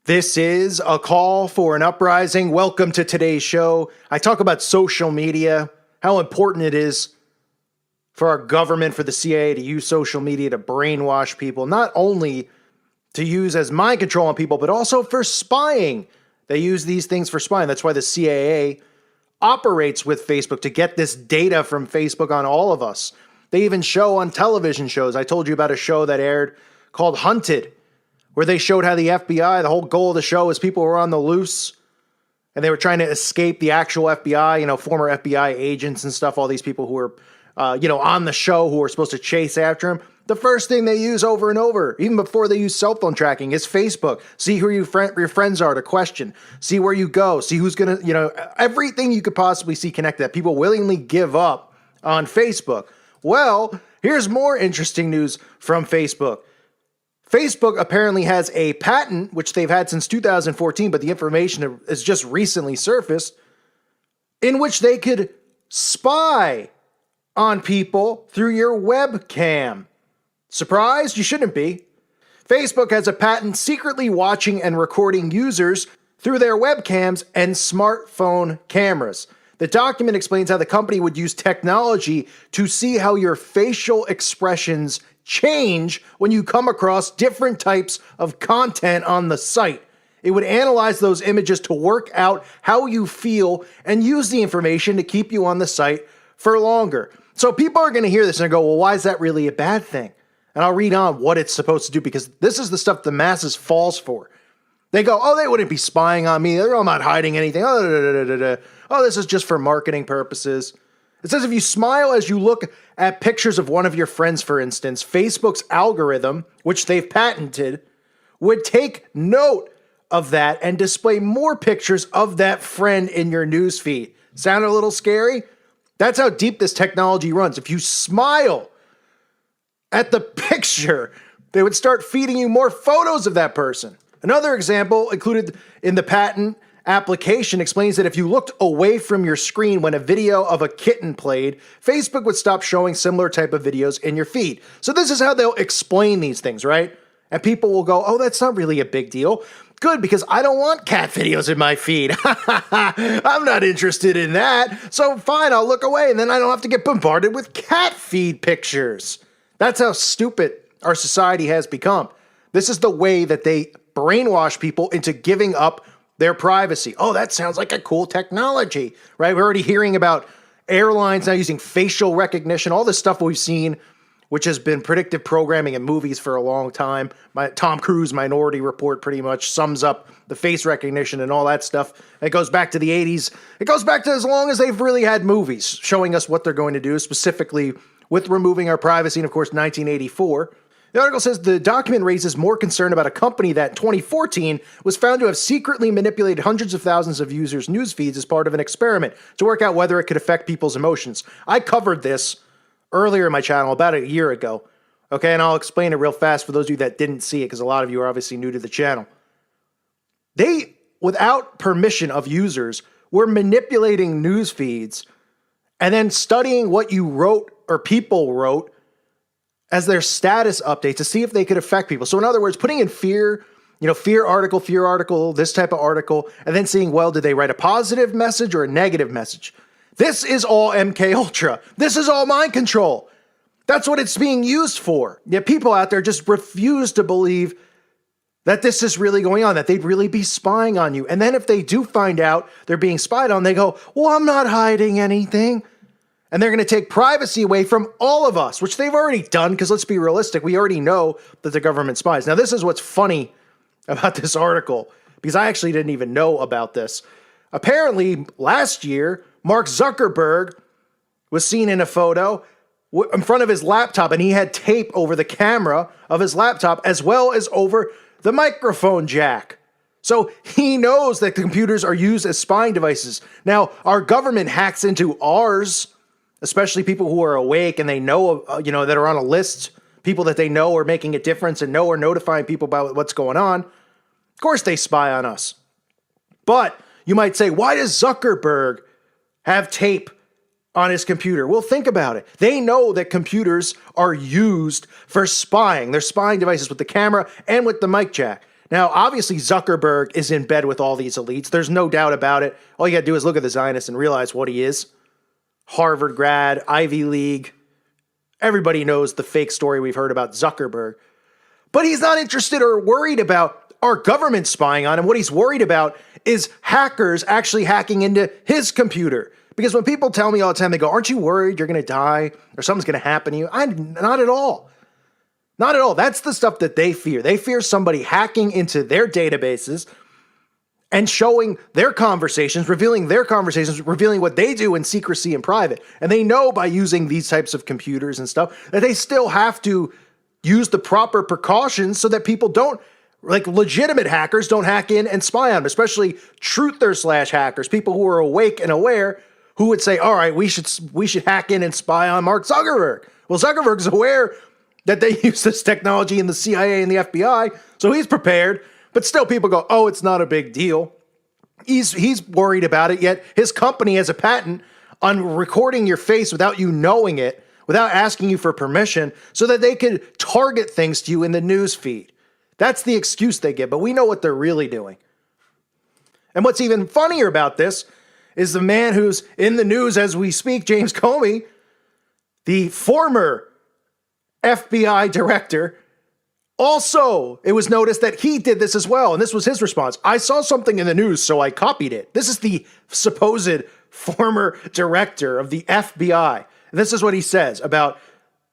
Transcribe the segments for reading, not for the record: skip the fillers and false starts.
This is a call for an uprising. Welcome to today's show. I talk about social media, how important it is for our government, for the CIA to use social media to brainwash people, not only to use as mind control on people, but also for spying. They use these things for spying. That's why the CIA operates with Facebook, to get this data from Facebook on all of us. They even show on television shows. I told you about a show that aired called Hunted, where they showed how the FBI, the whole goal of the show is people were on the loose and they were trying to escape the actual FBI, former FBI agents and stuff, all these people who were, on the show who were supposed to chase after him. The first thing they use over and over, even before they use cell phone tracking, is Facebook. See who your friends are to question. See where you go. See who's going to, everything you could possibly see connected that people willingly give up on Facebook. Well, here's more interesting news from Facebook. Facebook apparently has a patent, which they've had since 2014, but the information has just recently surfaced, in which they could spy on people through your webcam. Surprised? You shouldn't be. Facebook has a patent secretly watching and recording users through their webcams and smartphone cameras. The document explains how the company would use technology to see how your facial expressions change when you come across different types of content on the site. It would analyze those images to work out how you feel and use the information to keep you on the site for longer. So people are going to hear this and go, well, why is that really a bad thing? And I'll read on what it's supposed to do, because this is the stuff the masses falls for. They go, oh, they wouldn't be spying on me. I'm not hiding anything. Oh, this is just for marketing purposes. It says if you smile as you look at pictures of one of your friends, for instance, Facebook's algorithm, which they've patented, would take note of that and display more pictures of that friend in your newsfeed. Sound a little scary? That's how deep this technology runs. If you smile at the picture, they would start feeding you more photos of that person. Another example included in the patent application explains that if you looked away from your screen when a video of a kitten played, Facebook would stop showing similar type of videos in your feed. So this is how they'll explain these things, right? And people will go, oh, that's not really a big deal. Good, because I don't want cat videos in my feed. I'm not interested in that. So fine, I'll look away and then I don't have to get bombarded with cat feed pictures. That's how stupid our society has become. This is the way that they brainwash people into giving up their privacy. Oh, that sounds like a cool technology, right? We're already hearing about airlines now using facial recognition, all this stuff we've seen, which has been predictive programming in movies for a long time. Tom Cruise Minority Report pretty much sums up the face recognition and all that stuff. It goes back to the 80s. It goes back to as long as they've really had movies showing us what they're going to do, specifically with removing our privacy in, of course, 1984. The article says the document raises more concern about a company that in 2014 was found to have secretly manipulated hundreds of thousands of users' news feeds as part of an experiment to work out whether it could affect people's emotions. I covered this earlier in my channel about a year ago, okay, and I'll explain it real fast for those of you that didn't see it, because a lot of you are obviously new to the channel. They, without permission of users, were manipulating news feeds and then studying what you wrote or people wrote as their status updates to see if they could affect people. So in other words, putting in fear article, this type of article, and then seeing, well, did they write a positive message or a negative message? This is all MK Ultra. This is all mind control. That's what it's being used for. Yet people out there just refuse to believe that this is really going on, that they'd really be spying on you. And then if they do find out they're being spied on, they go, well, I'm not hiding anything. And they're going to take privacy away from all of us, which they've already done, because let's be realistic, we already know that the government spies. Now, this is what's funny about this article, because I actually didn't even know about this. Apparently, last year, Mark Zuckerberg was seen in a photo in front of his laptop, and he had tape over the camera of his laptop as well as over the microphone jack. So he knows that computers are used as spying devices. Now, our government hacks into ours, especially people who are awake and they know, that are on a list, people that they know are making a difference and know are notifying people about what's going on. Of course they spy on us. But you might say, why does Zuckerberg have tape on his computer? Well, think about it. They know that computers are used for spying. They're spying devices with the camera and with the mic jack. Now, obviously, Zuckerberg is in bed with all these elites. There's no doubt about it. All you got to do is look at the Zionist and realize what he is. Harvard grad, Ivy League. Everybody knows the fake story we've heard about Zuckerberg. But he's not interested or worried about our government spying on him. What he's worried about is hackers actually hacking into his computer. Because when people tell me all the time, they go, aren't you worried you're going to die or something's going to happen to you? I'm not at all. Not at all. That's the stuff that they fear. They fear somebody hacking into their databases and showing their conversations, revealing what they do in secrecy and private. And they know by using these types of computers and stuff that they still have to use the proper precautions so that people don't, like legitimate hackers, don't hack in and spy on them, especially truther / hackers, people who are awake and aware who would say, all right, we should hack in and spy on Mark Zuckerberg. Well, Zuckerberg's aware that they use this technology in the CIA and the FBI, so he's prepared. But still, people go, oh, it's not a big deal. He's worried about it, yet his company has a patent on recording your face without you knowing it, without asking you for permission, so that they could target things to you in the news feed. That's the excuse they give, but we know what they're really doing. And what's even funnier about this is the man who's in the news as we speak, James Comey, the former FBI director. Also, it was noticed that he did this as well, and this was his response. I saw something in the news, so I copied it. This is the supposed former director of the FBI. And this is what he says about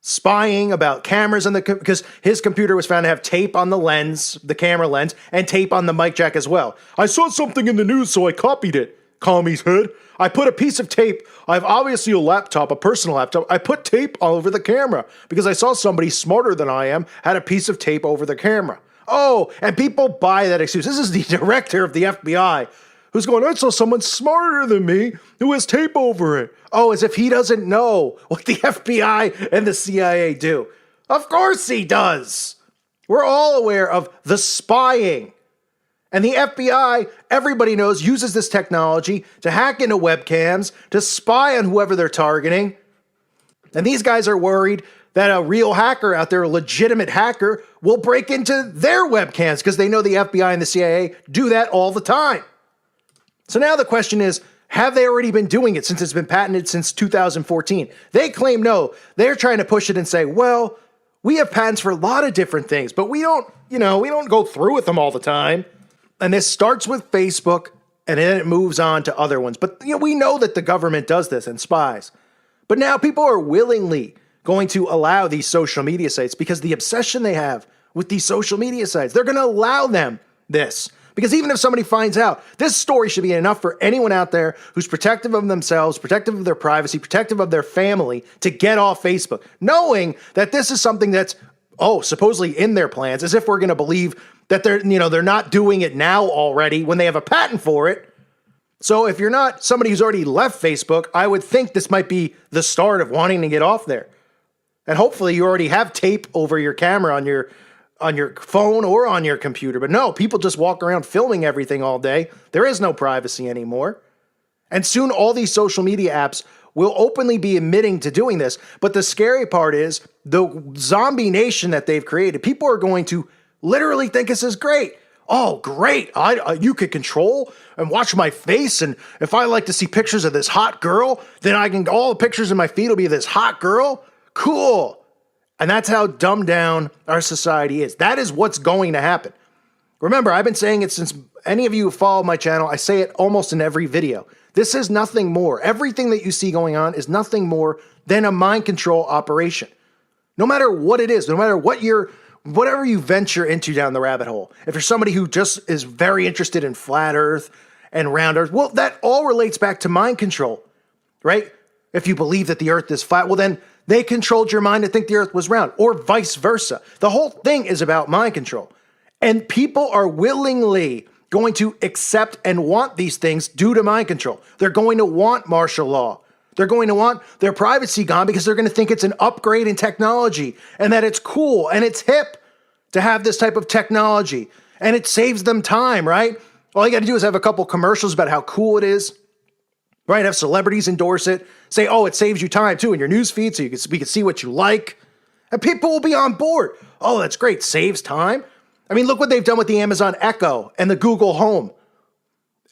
spying, about cameras, because his computer was found to have tape on the lens, the camera lens, and tape on the mic jack as well. I saw something in the news, so I copied it. Comey's head. I put a piece of tape. I have obviously a laptop, a personal laptop. I put tape all over the camera because I saw somebody smarter than I am had a piece of tape over the camera. Oh, and people buy that excuse. This is the director of the FBI who's going, I saw someone smarter than me who has tape over it. Oh, as if he doesn't know what the FBI and the CIA do. Of course he does. We're all aware of the spying. And the FBI, everybody knows, uses this technology to hack into webcams, to spy on whoever they're targeting. And these guys are worried that a real hacker out there, a legitimate hacker, will break into their webcams because they know the FBI and the CIA do that all the time. So now the question is, have they already been doing it since it's been patented since 2014? They claim no. They're trying to push it and say, well, we have patents for a lot of different things, but we don't go through with them all the time. And this starts with Facebook, and then it moves on to other ones. But we know that the government does this and spies. But now people are willingly going to allow these social media sites because the obsession they have with these social media sites, they're going to allow them this. Because even if somebody finds out, this story should be enough for anyone out there who's protective of themselves, protective of their privacy, protective of their family to get off Facebook, knowing that this is something that's, supposedly in their plans, as if we're going to believe that they're not doing it now already when they have a patent for it. So if you're not somebody who's already left Facebook, I would think this might be the start of wanting to get off there. And hopefully you already have tape over your camera on your phone or on your computer. But no, people just walk around filming everything all day. There is no privacy anymore. And soon all these social media apps will openly be admitting to doing this. But the scary part is the zombie nation that they've created. People are going to literally think this is great. Oh, great. You could control and watch my face. And if I like to see pictures of this hot girl, then all the pictures in my feed will be of this hot girl. Cool. And that's how dumbed down our society is. That is what's going to happen. Remember, I've been saying it since any of you who follow my channel. I say it almost in every video. This is nothing more. Everything that you see going on is nothing more than a mind control operation. No matter what it is, no matter whatever you venture into down the rabbit hole. If you're somebody who just is very interested in flat earth and round earth, well, that all relates back to mind control, right? If you believe that the earth is flat, well, then they controlled your mind to think the earth was round, or vice versa. The whole thing is about mind control. And people are willingly going to accept and want these things due to mind control. They're going to want martial law. They're going to want their privacy gone because they're going to think it's an upgrade in technology and that it's cool and it's hip to have this type of technology. And it saves them time, right? All you got to do is have a couple commercials about how cool it is, right? Have celebrities endorse it. Say, oh, it saves you time too in your news feed so we can see what you like. And people will be on board. Oh, that's great. Saves time. I mean, look what they've done with the Amazon Echo and the Google Home.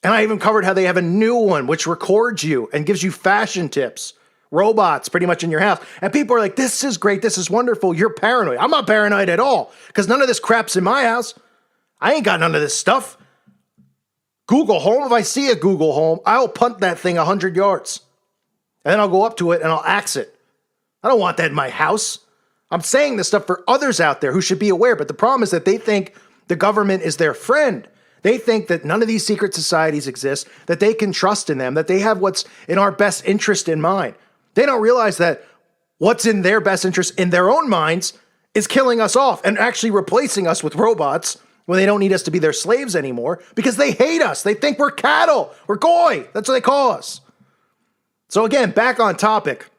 And I even covered how they have a new one which records you and gives you fashion tips. Robots pretty much in your house. And people are like, this is great. This is wonderful. You're paranoid. I'm not paranoid at all because none of this crap's in my house. I ain't got none of this stuff. Google Home, if I see a Google Home, I'll punt that thing 100 yards. And then I'll go up to it and I'll axe it. I don't want that in my house. I'm saying this stuff for others out there who should be aware. But the problem is that they think the government is their friend. They think that none of these secret societies exist, that they can trust in them, that they have what's in our best interest in mind. They don't realize that what's in their best interest in their own minds is killing us off and actually replacing us with robots when they don't need us to be their slaves anymore because they hate us. They think we're cattle. We're goy. That's what they call us. So again, back on topic.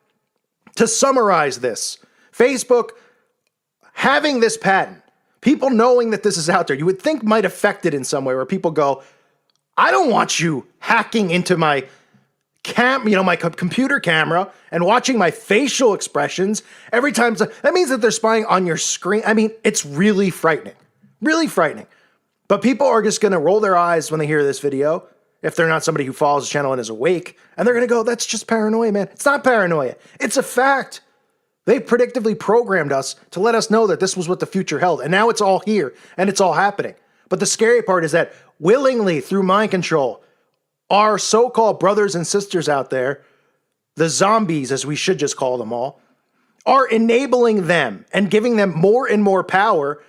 To summarize this, Facebook having this patent, people knowing that this is out there, you would think might affect it in some way where people go, I don't want you hacking into my my computer camera and watching my facial expressions every time. That means that they're spying on your screen. I mean, it's really frightening, really frightening. But people are just going to roll their eyes when they hear this video if they're not somebody who follows the channel and is awake. And they're going to go, that's just paranoia, man. It's not paranoia. It's a fact. They predictively programmed us to let us know that this was what the future held. And now it's all here and it's all happening. But the scary part is that willingly through mind control, our so-called brothers and sisters out there, the zombies, as we should just call them all, are enabling them and giving them more and more power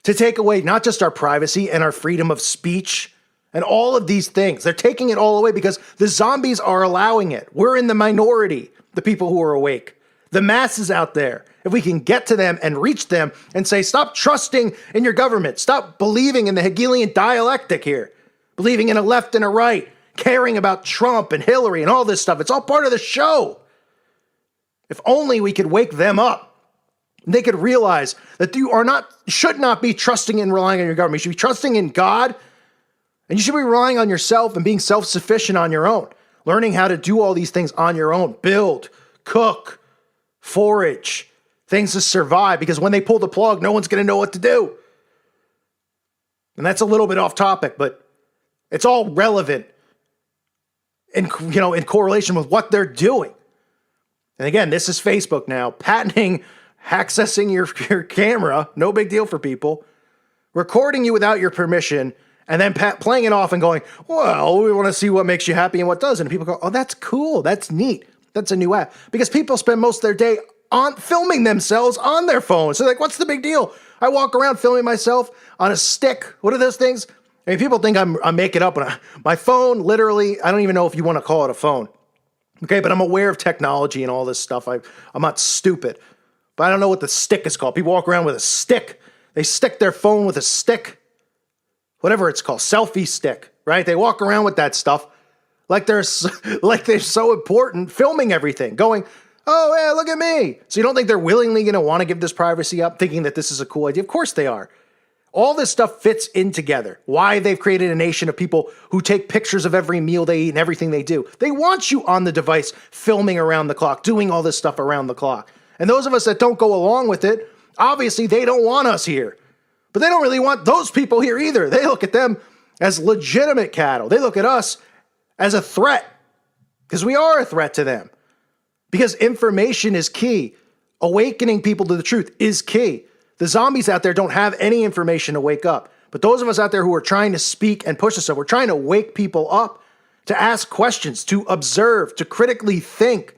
to take away not just our privacy and our freedom of speech and all of these things. They're taking it all away because the zombies are allowing it. We're in the minority, the people who are awake. The masses out there, if we can get to them and reach them and say, stop trusting in your government. Stop believing in the Hegelian dialectic here. Believing in a left and a right, caring about Trump and Hillary and all this stuff. It's all part of the show. If only we could wake them up. They could realize that you should not be trusting and relying on your government. You should be trusting in God, and you should be relying on yourself and being self-sufficient on your own. Learning how to do all these things on your own. Build, cook, forage, things to survive. Because when they pull the plug, no one's going to know what to do. And that's a little bit off topic, but it's all relevant in correlation with what they're doing. And again, this is Facebook now, patenting accessing your camera, no big deal for people, recording you without your permission, and then playing it off and going, well, we want to see what makes you happy and what doesn't. And people go, oh, that's cool. That's neat. That's a new app. Because people spend most of their day on filming themselves on their phones. So like, what's the big deal? I walk around filming myself on a stick. What are those things? I mean, people think I'm making up. My phone, literally, I don't even know if you want to call it a phone. Okay, but I'm aware of technology and all this stuff. I'm not stupid. But I don't know what the stick is called. People walk around with a stick. They stick their phone with a stick. Whatever it's called, selfie stick, right? They walk around with that stuff like they're so important, filming everything, going, oh, yeah, look at me. So you don't think they're willingly going to want to give this privacy up, thinking that this is a cool idea? Of course they are. All this stuff fits in together. Why they've created a nation of people who take pictures of every meal they eat and everything they do. They want you on the device, filming around the clock, doing all this stuff around the clock. And those of us that don't go along with it, obviously they don't want us here. But they don't really want those people here either. They look at them as legitimate cattle. They look at us as a threat, because we are a threat to them. Because information is key. Awakening people to the truth is key. The zombies out there don't have any information to wake up. But those of us out there who are trying to speak and push this stuff, we're trying to wake people up, to ask questions, to observe, to critically think,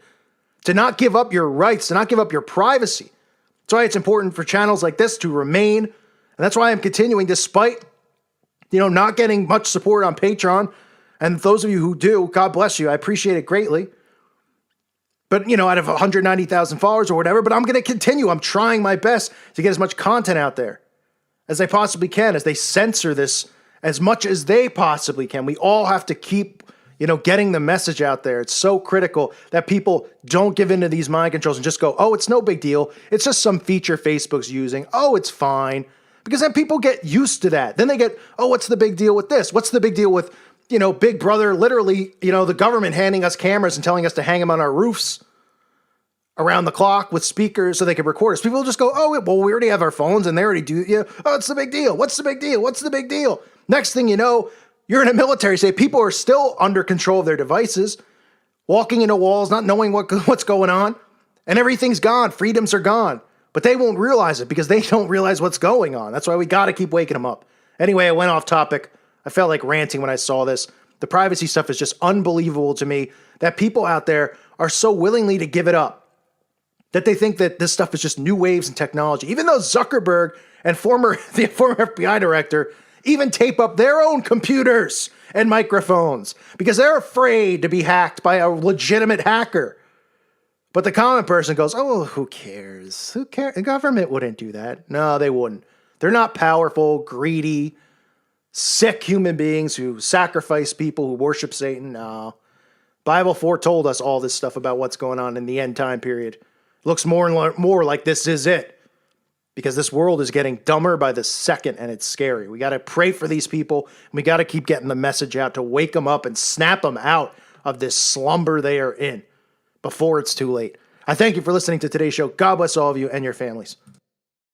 to not give up your rights, to not give up your privacy. That's why it's important for channels like this to remain. And that's why I'm continuing despite, not getting much support on Patreon. And those of you who do, God bless you. I appreciate it greatly. But, out of 190,000 followers or whatever, but I'm going to continue. I'm trying my best to get as much content out there as I possibly can, as they censor this as much as they possibly can. We all have to keep, getting the message out there. It's so critical that people don't give into these mind controls and just go, oh, it's no big deal. It's just some feature Facebook's using. Oh, it's fine. Because then people get used to that. Then they get, oh, what's the big deal with this? What's the big deal with, Big Brother, literally, the government handing us cameras and telling us to hang them on our roofs. around the clock with speakers so they could record us. People just go, oh, well, we already have our phones and they already do. Yeah. Oh, it's the big deal. What's the big deal? What's the big deal? Next thing you know, you're in a military state. People are still under control of their devices, walking into walls, not knowing what's going on, and everything's gone. Freedoms are gone. But they won't realize it because they don't realize what's going on. That's why we got to keep waking them up. Anyway, I went off topic. I felt like ranting when I saw this. The privacy stuff is just unbelievable to me that people out there are so willingly to give it up, that they think that this stuff is just new waves in technology. Even though Zuckerberg and the former FBI director even tape up their own computers and microphones because they're afraid to be hacked by a legitimate hacker. But the common person goes, oh, who cares? Who cares? The government wouldn't do that. No, they wouldn't. They're not powerful, greedy, sick human beings who sacrifice people, who worship Satan. No. Bible foretold us all this stuff about what's going on in the end time period. Looks more and more like this is it. Because this world is getting dumber by the second, and it's scary. We got to pray for these people. And we got to keep getting the message out to wake them up and snap them out of this slumber they are in before it's too late. I thank you for listening to today's show. God bless all of you and your families.